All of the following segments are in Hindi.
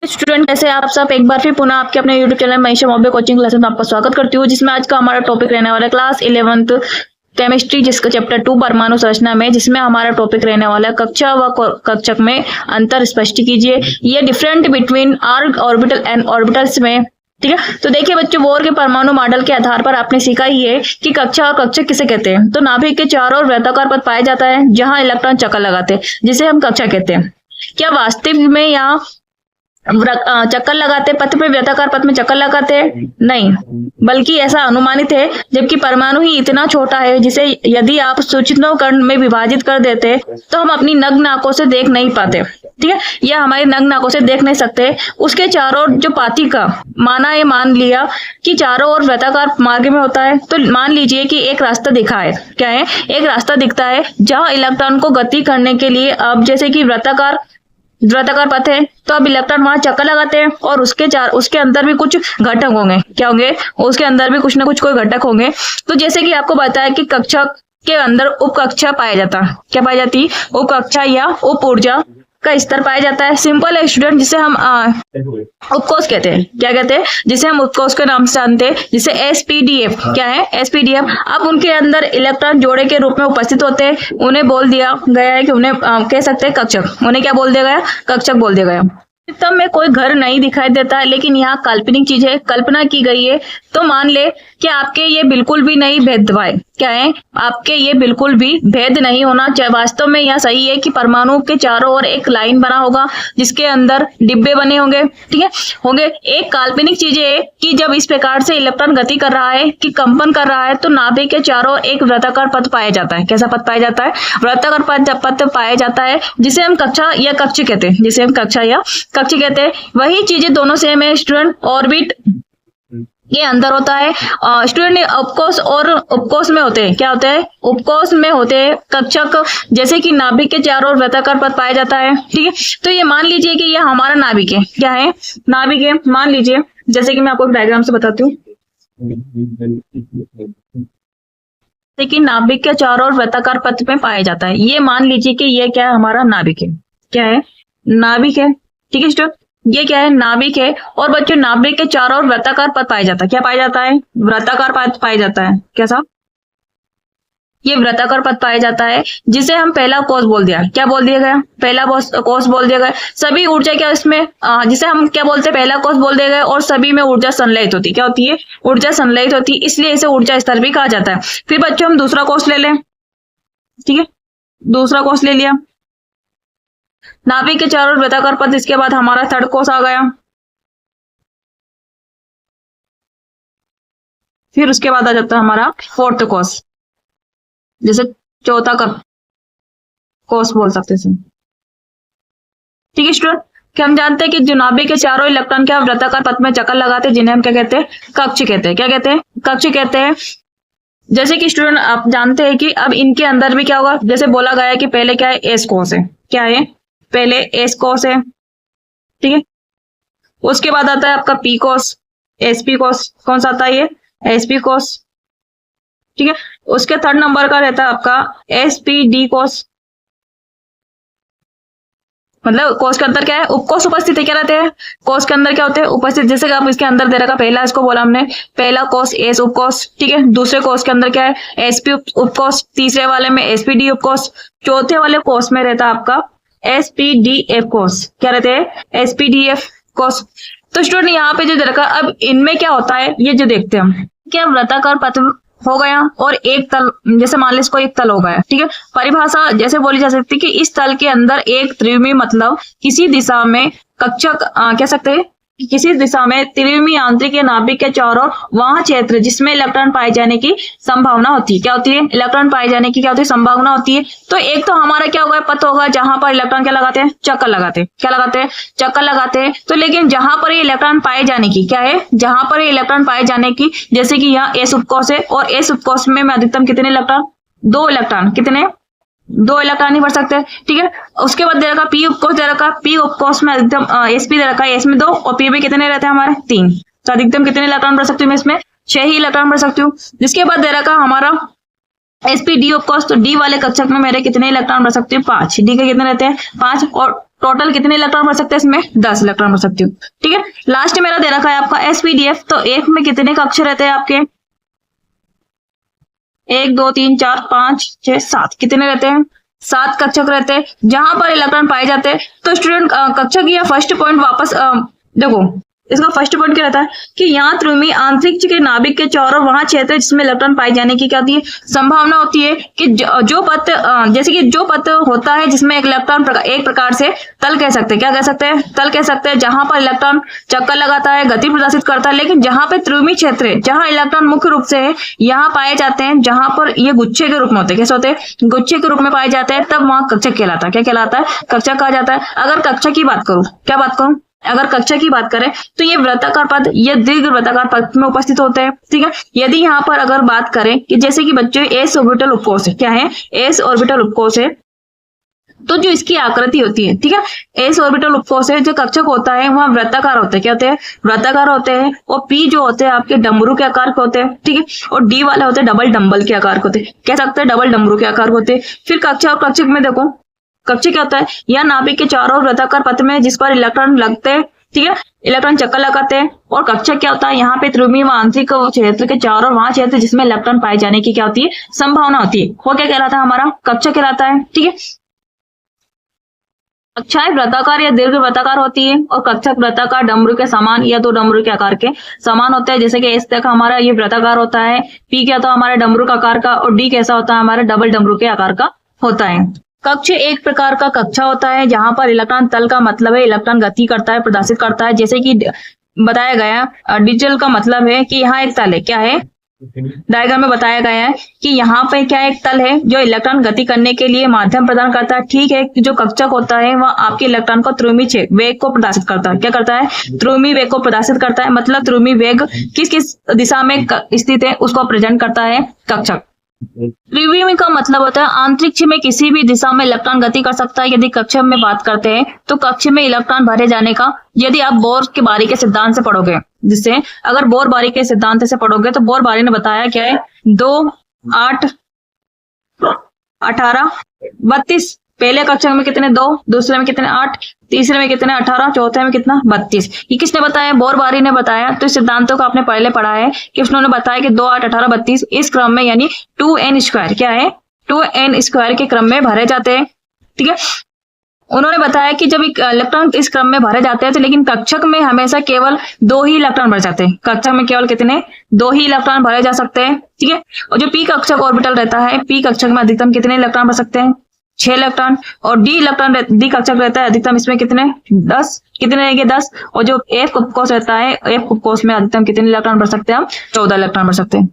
स्टूडेंट कैसे आप सब, एक बार फिर पुनः आपके अपने YouTube channel Manisha Maurya coaching classes में आपका स्वागत करती हूँ, जिसमें आज का हमारा टॉपिक रहने वाला है क्लास 11th केमिस्ट्री, जिसका चैप्टर 2 परमाणु संरचना में, जिसमें हमारा टॉपिक रहने वाला है कक्षा व कक्षक में अंतर स्पष्ट कीजिए। ये different between R orbital and orbitals में, ठीक है। तो देखिए बच्चों, बोर के परमाणु मॉडल के आधार पर आपने सीखा ही है कि कक्षा और कक्षक किसे कहते हैं। तो नाभिक के चारों ओर वृत्ताकार पथ पाया जाता है जहां इलेक्ट्रॉन चक्कर लगाते हैं, जिसे हम कक्षा कहते हैं। क्या वास्तव में यहाँ चक्कर लगाते पथ पे, वृत्ताकार पथ में चक्कर लगाते हैं? नहीं, बल्कि ऐसा अनुमानित है, जबकि परमाणु ही इतना छोटा है जिसे यदि आप सूक्ष्म कण में विभाजित कर देते तो हम अपनी नग्न आंखों से देख नहीं पाते, ठीक है, या हमारी नग्न आंखों से देख नहीं सकते। उसके चारों ओर जो पातिका मान लिया कि चारों ओर वृत्ताकार मार्ग में होता है, तो मान लीजिए कि एक रास्ता दिखा है। क्या है? एक रास्ता दिखता है जहां इलेक्ट्रॉन को गति करने के लिए, अब जैसे कि वृत्ताकार पथ है, तो अब इलेक्ट्रॉन वहां चक्कर लगाते हैं और उसके अंदर भी कुछ घटक होंगे। क्या होंगे? उसके अंदर भी कुछ ना कुछ कोई घटक होंगे। तो जैसे कि आपको बताया कि कक्षक के अंदर उपकक्षा पाया जाता है। क्या पाई जाती? उपकक्षा या उप ऊर्जा का स्तर पाया जाता है। सिंपल है स्टूडेंट, जिसे हम उपकोष कहते हैं। क्या कहते हैं? जिसे हम उपकोष के नाम से जानते हैं, जिसे एसपीडीएफ। क्या है? एसपीडीएफ। अब उनके अंदर इलेक्ट्रॉन जोड़े के रूप में उपस्थित होते हैं। उन्हें बोल दिया गया है कि उन्हें कह सकते हैं कक्षक। उन्हें क्या बोल दिया गया? कक्षक बोल दिया गया। तब में कोई घर नहीं दिखाई देता है, लेकिन यहाँ काल्पनिक चीज है, कल्पना की गई है। तो मान ले कि आपके ये बिल्कुल भी नहीं भेद भाई। क्या है? आपके ये बिल्कुल भी भेद नहीं होना चाहिए। वास्तव में यह सही है कि परमाणु के चारों ओर एक लाइन बना होगा जिसके अंदर डिब्बे बने होंगे, ठीक है, होंगे। एक काल्पनिक चीज है कि जब इस प्रकार से इलेक्ट्रॉन गति कर रहा है, कि कंपन कर रहा है, तो नाभिक के चारों ओर एक वृत्ताकार पथ पाया जाता है। कैसा पथ पाया जाता है? वृत्ताकार पथ पाया जाता है, जिसे हम कक्षा या कक्ष कहते हैं। जिसे हम कक्षा या कक्ष कहते हैं। वही चीजें दोनों सेम है स्टूडेंट। ऑर्बिट ये अंदर होता है स्टूडेंट। उपकोष और उपकोष में होते हैं। क्या होते हैं? उपकोष में होते हैं कक्षक, जैसे कि नाभिक के चारों ओर वृत्ताकार पथ पाया जाता है, ठीक है। तो ये मान लीजिए कि ये हमारा नाभिक है। क्या है? नाभिक है। मान लीजिए, जैसे कि मैं आपको एक डायग्राम से बताती हूँ, जैसे कि नाभिक के चारों ओर वृत्ताकार पथ में पाया जाता है। ये मान लीजिए कि ये क्या है? हमारा नाभिक है। क्या है? नाभिक है, ठीक है स्टूडेंट। ये क्या है? नाभिक है। और बच्चों, नाभिक के चारों ओर वृत्ताकार पथ पाया जाता है। क्या पाया जाता है? वृत्ताकार पथ पाया जाता है। कैसा? ये वृत्ताकार पथ पाया जाता है, जिसे हम पहला कोष बोल दिया। क्या बोल दिया गया? पहला कोष बोल दिया गया। सभी ऊर्जा क्या इसमें, जिसे हम क्या बोलते हैं? पहला कोष बोल दिया गया। और सभी में ऊर्जा संलयित होती। क्या होती है? ऊर्जा संलयित होती, इसलिए इसे ऊर्जा स्तर भी कहा जाता है। फिर बच्चों, हम दूसरा कोष ले लें, ठीक है। दूसरा कोष ले लिया, नाभिक के चारों ओर वृत्ताकार पथ। इसके बाद हमारा थर्ड कोष आ गया। फिर उसके बाद आ जाता है हमारा फोर्थ कोष, जैसे चौथा कोष बोल सकते हैं, ठीक है स्टूडेंट। कि हम जानते हैं कि जो नाभिक के चारों इलेक्ट्रॉन क्या वृत्ताकार पथ में चक्कर लगाते हैं, जिन्हें हम क्या कहते हैं? कक्ष कहते हैं। क्या कहते हैं? कक्ष कहते हैं। जैसे कि स्टूडेंट आप जानते हैं कि अब इनके अंदर भी क्या होगा? जैसे बोला गया है कि पहले क्या है? एस कोष है। क्या है? पहले एस कोष है, ठीक है। उसके बाद आता है आपका पी कोष, एसपी कोष। कौन सा आता है? ये एसपी कोष, ठीक है। उसके थर्ड नंबर का रहता है आपका एसपीडी कोष। मतलब कोष के अंदर क्या है? उपकोष उपस्थित है। क्या रहते हैं? कोष के अंदर क्या होते हैं? उपस्थित। जैसे कि आप इसके अंदर दे रखा, पहला इसको बोला हमने पहला कोष एस उपकोष, ठीक है। दूसरे कोष के अंदर क्या है? एसपी उपकोष। तीसरे वाले में एसपीडी उपकोष। चौथे वाले कोष में रहता है आपका एसपीडीएफ कोष। क्या रहते हैं? एसपीडीएफ कोष। तो स्टूडेंट यहाँ पे जो दे रखा, अब इनमें क्या होता है ये जो देखते हैं हम, क्या वृत्ताकार पथ हो गया और एक तल, जैसे मान लीजिए इसको एक तल हो गया, ठीक है। परिभाषा जैसे बोली जा सकती है कि इस तल के अंदर एक त्रिविमी, मतलब किसी दिशा में कक्षक कह सकते हैं, किसी दिशा में त्रिविमी आंतरिक या नाभिक के चारों ओर वहां क्षेत्र जिसमें इलेक्ट्रॉन पाए जाने की संभावना होती है। क्या होती है? इलेक्ट्रॉन पाए जाने की क्या होती है? संभावना होती है। तो एक तो हमारा क्या होगा? पथ होगा जहां पर इलेक्ट्रॉन क्या लगाते हैं? चक्कर लगाते हैं। क्या लगाते हैं? चक्कर लगाते हैं। तो लेकिन जहां पर ये इलेक्ट्रॉन पाए जाने की क्या है? जहां पर ये इलेक्ट्रॉन पाए जाने की, जैसे कि यहाँ एस उपकोष है और एस उपकोष में अधिकतम कितने इलेक्ट्रॉन? 2 इलेक्ट्रॉन। कितने? 2 इलेक्ट्रॉन ही भर सकते हैं, ठीक है। उसके बाद दे रखा पी उपकोष, दे रखा पी उपकोष में अधिकतम एसपी दे रखा है, एस में 2 और पी में कितने रहते हैं हमारे? 3। तो अधिकतम कितने इलेक्ट्रॉन भर सकती हूँ मैं इसमें? 6 ही इलेक्ट्रॉन भर सकती हूँ। जिसके बाद दे रखा हमारा एसपी डी ऑफ कोर्स, तो डी वाले कक्षक में मेरे कितने इलेक्ट्रॉन भर सकते हैं? 5। डी के कितने रहते हैं? 5। और टोटल कितने इलेक्ट्रॉन भर सकते हैं इसमें? 10 इलेक्ट्रॉन भर सकती हूँ। ठीक है, लास्ट मेरा दे रखा है आपका एसपीडीएफ। तो एक में कितने कक्ष रहते हैं आपके? 1 2 3 4 5 6 7 कितने रहते हैं? 7 कक्षक रहते हैं जहां पर इलेक्ट्रॉन पाए जाते हैं। तो स्टूडेंट कक्षक या फर्स्ट पॉइंट वापस देखो, इसका फर्स्ट पॉइंट क्या रहता है कि यहाँ त्रिमी आंतरिक के नाभिक के चारों वहां क्षेत्र जिसमें इलेक्ट्रॉन पाए जाने की क्या होती है? संभावना होती है कि जो पथ जैसे कि जो पथ होता है जिसमें एक इलेक्ट्रॉन एक प्रकार से तल कह सकते हैं। क्या कह सकते हैं? तल कह सकते हैं, जहां पर इलेक्ट्रॉन चक्कर लगाता है, गति प्रदर्शित करता है। लेकिन जहां पे त्रिमी क्षेत्र है, जहां इलेक्ट्रॉन मुख्य रूप से है, यहाँ पाए जाते हैं जहां पर ये गुच्छे के रूप में होते हैं। कैसे होते हैं? गुच्छे के रूप में पाए जाते हैं, तब वहां कक्षक कहलाता है। क्या कहलाता है? कक्षक कहा जाता है। अगर कक्षक की बात करूं, क्या बात करूं, अगर कक्षा की बात करें तो ये वृत्ताकार पद, ये दीर्घ वृत्ताकार पद में उपस्थित होते हैं। ठीक है, यदि यहाँ पर अगर बात करें कि जैसे कि बच्चों एस ऑर्बिटल उपकोष है, क्या है? एस ऑर्बिटल उपकोष है। तो जो इसकी आकृति होती है, ठीक है, एस ऑर्बिटल उपकोष है, जो कक्षक होता है वहां वृत्ताकार होते हैं। क्या होते हैं? वृत्ताकार होते हैं। और पी जो होते हैं आपके डमरू के आकार के होते हैं। ठीक है, और डी वाले होते हैं डबल डम्बल के आकार के होते हैं। कह सकते हैं डबल डमरू के आकार के होते हैं। फिर कक्षा और कक्षक में देखो, कक्षक क्या होता है? यह नाभिक के चारों वृत्ताकार पथ में जिस पर इलेक्ट्रॉन लगते हैं, ठीक है, इलेक्ट्रॉन चक्कर लगाते हैं। और कक्षक क्या होता है? यहाँ पे त्रिमी व आंतरिक क्षेत्र के चारों वहां क्षेत्र जिसमें इलेक्ट्रॉन पाए जाने की क्या होती है? संभावना होती है। वो क्या कहलाता है? हमारा कक्षक कहलाता है। ठीक है, कक्षाएं वृत्ताकार या दीर्घ वृत्ताकार होती है और कक्षक वृत्ताकार डमरू के समान या तो डमरू के आकार के समान होते हैं। जैसे कि एस तक हमारा ये वृत्ताकार होता है, पी क्या होता है? हमारा डमरू का आकार का, और डी कैसा होता है? हमारा डबल डमरू के आकार का होता है। कक्ष एक प्रकार का कक्षा होता है जहां पर इलेक्ट्रॉन तल का मतलब है इलेक्ट्रॉन गति करता है, प्रदर्शित करता है। जैसे कि बताया गया डिजिटल का मतलब है कि यहाँ एक तल है। क्या है? डायग्राम में बताया गया है कि यहाँ पे क्या एक तल है जो इलेक्ट्रॉन गति करने के लिए माध्यम प्रदान करता है। ठीक है, जो कक्षक होता है वह आपके इलेक्ट्रॉन को त्रिमी वेग को प्रदर्शित करता है। क्या करता है? त्रिमी वेग को प्रदर्शित करता है। मतलब त्रिमी वेग किस किस दिशा में स्थित है उसको प्रेजेंट करता है कक्षक। त्रिविमी का मतलब होता है अंतरिक्ष में किसी भी दिशा में इलेक्ट्रॉन गति कर सकता है। यदि कक्ष में बात करते हैं तो कक्ष में इलेक्ट्रॉन भरे जाने का, यदि आप बोर के बारी के सिद्धांत से पढ़ोगे, जिससे अगर बोर बारी के सिद्धांत से पढ़ोगे तो बोर बारी ने बताया क्या है? 2 8 18 32। पहले कक्षा में कितने? 2, दूसरे में कितने? 8, तीसरे में कितने? 18, चौथे में कितना? 32। ये किसने बताया? बोर बारी ने बताया। तो इस सिद्धांतों को आपने पहले पढ़ा है कि उन्होंने बताया कि 2 8 18 32 इस क्रम में, यानी 2n², क्या है? 2n² के क्रम में भरे जाते हैं। ठीक है, उन्होंने बताया कि जब इलेक्ट्रॉन इस क्रम में भरे जाते हैं तो लेकिन कक्षक में हमेशा केवल 2 ही इलेक्ट्रॉन भरे जाते हैं। कक्षक में केवल कितने? 2 ही इलेक्ट्रॉन भरे जा सकते हैं। ठीक है, और जो पी कक्षक ऑर्बिटल रहता है, पी कक्षक में अधिकतम कितने इलेक्ट्रॉन भर सकते हैं? 6 इलेक्ट्रॉन। और डी कक्षक रहता है अधिकतम, इसमें कितने? 10। कितने रहेंगे? 10। और जो एफ उपकोष रहता है, एफ उपकोष में अधिकतम कितने इलेक्ट्रॉन भर सकते हैं? हम 14 इलेक्ट्रॉन भर सकते हैं।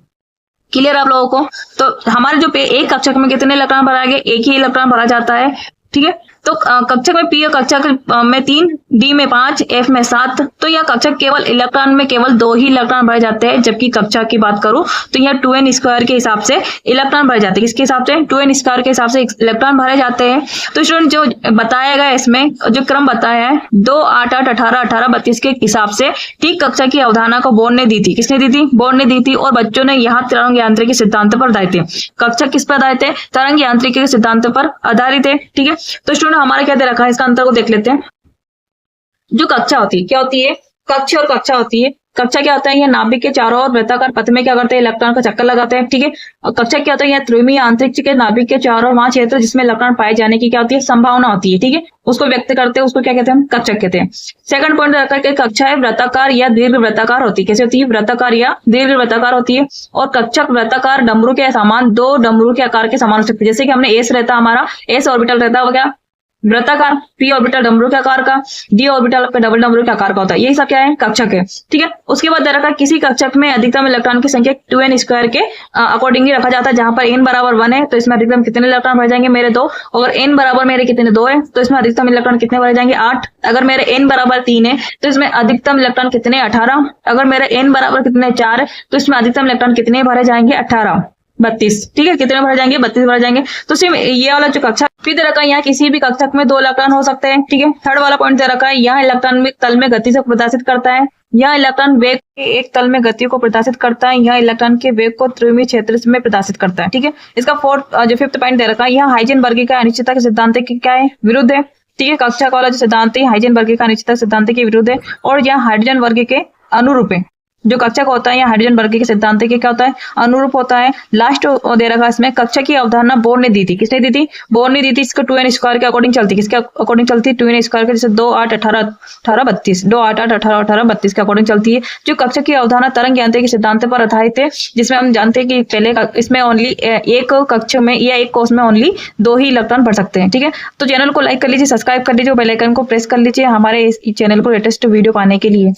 क्लियर आप लोगों को? तो हमारे जो एक कक्षक में कितने इलेक्ट्रॉन भरा गया? 1 ही इलेक्ट्रॉन भरा जाता है। ठीक है, तो कक्षक में पी और कक्षक में 3, डी में 5, एफ में 7। तो यह कक्षक केवल इलेक्ट्रॉन में केवल 2 ही इलेक्ट्रॉन भरे जाते हैं। जबकि कक्षा की बात करूं तो यह 2n² के हिसाब से इलेक्ट्रॉन भरे जाते हैं। किसके हिसाब से? 2n² के हिसाब से इलेक्ट्रॉन भरे जाते हैं। तो स्टूडेंट जो बताया गया इसमें जो क्रम बताया है 2 8 8 18 18 32 के हिसाब से ठीक कक्षा की अवधारणा को बोर्ड ने दी थी। किसने दी थी? बोर्ड ने दी थी। और बच्चों ने यहाँ तरंग यांत्रिकी सिद्धांत पर आधारित थे। कक्षक किस पर आधारित है? तरंग यांत्रिकी के सिद्धांत पर आधारित है। ठीक है, तो स्टूडेंट हमारा क्या दे रखा है, इसका अंतर को देख लेते हैं। जो कक्षा होती है, क्या होती है? कक्ष और कक्षा होती है। कक्षा क्या होता है? यह नाभिक के चारों ओर वृत्ताकार पथ में क्या करते हैं? इलेक्ट्रॉन का चक्कर लगाते हैं। ठीक है, और कक्षा क्या होता है? यह त्रिमी अंतरिक्ष के नाभिक के चारों वहां क्षेत्र जिसमें इलेक्ट्रॉन पाए जाने की क्या होती है? संभावना होती है। ठीक है, उसको व्यक्त करते हैं, उसको क्या कहते हैं? हम कक्षक कहते हैं। सेकंड पॉइंट रहता है कि कक्षाएं वृत्ताकार या दीर्घ वृत्ताकार होती है। कैसे होती है? वृत्ताकार या दीर्घ वृत्ताकार होती है। और कक्षक वृत्ताकार डमरू के समान 2 डमरू के आकार के समान हो सकती है। जैसे कि हमने एस रहता हमारा, एस ऑर्बिटल रहता है वो क्या? वृत्ताकार। पी ऑर्बिटल डमरू के आकार का, डी ऑर्बिटल आपका डबल डमरू के आकार का होता है। यही सब क्या है? कक्षक है। ठीक है, उसके बाद दे रखा है किसी कक्षक में अधिकतम इलेक्ट्रॉन की संख्या 2n² के अकॉर्डिंगली रखा जाता है। जहां पर n बराबर 1 है तो इसमें अधिकतम कितने इलेक्ट्रॉन भरे जाएंगे? मेरे 2। अगर n बराबर मेरे कितने? 2 है तो इसमें अधिकतम इलेक्ट्रॉन कितने भरे जाएंगे? 8। अगर मेरे n बराबर 3 है तो इसमें अधिकतम इलेक्ट्रॉन कितने? 18। अगर मेरे n बराबर कितने? 4 है तो इसमें अधिकतम इलेक्ट्रॉन कितने भरे जाएंगे? 18 32। ठीक है, कितने भरे जाएंगे? 32 भरे जाएंगे। तो सिर्फ ये वाला जो कक्षा फिर दे रखा है, यहाँ किसी भी कक्षक में 2 इलेक्ट्रॉन हो सकते हैं। ठीक है, थर्ड वाला पॉइंट दे रखा है, यहाँ इलेक्ट्रॉन में तल में गति से प्रदर्शित करता है। यहाँ इलेक्ट्रॉन वेग के एक तल में गति को प्रदर्शित करता है। यहाँ इलेक्ट्रॉन के वेग को त्रिमी क्षेत्र में प्रदर्शित करता है। ठीक है, इसका फिफ्थ पॉइंट दे रखा है, यहाँ हाइजेनबर्ग का अनिश्चितता के सिद्धांत की क्या है? विरुद्ध है। ठीक है। कक्षा का वाला जो सिद्धांत है हाइजेनबर्ग का अनिश्चितता सिद्धांत के विरुद्ध है और यहाँ हाइड्रोजन वर्ग के अनुरूप है। जो कक्षा का होता है या हाइड्रोजन वर्ग के सिद्धांत के क्या होता है, अनुरूप होता है। लास्ट दे रखा इसमें कक्षा की अवधारणा बोर ने दी थी। किसने दी थी? बोर ने दी थी। इसको 2n स्क्वायर के अकॉर्डिंग चलती। किसके अकॉर्डिंग चलती है? 2n स्क्वायर के, जैसे 2 8 18 18 32 2 8 8 18 18 32 के अकॉर्डिंग चलती है। जो कक्षा की अवधारणा तरंग यांत्रिकी के सिद्धांत पर आधारित है, जिसमें हम जानते हैं कि पहले इसमें ओनली एक कक्षा में या एक कोर्स में ओनली 2 ही इलेक्ट्रॉन पढ़ सकते हैं। ठीक है, तो चैनल को लाइक कर लीजिए, सब्सक्राइब कर लीजिए, बेल आइकन को प्रेस कर लीजिए हमारे इस चैनल को लेटेस्ट वीडियो पाने के लिए।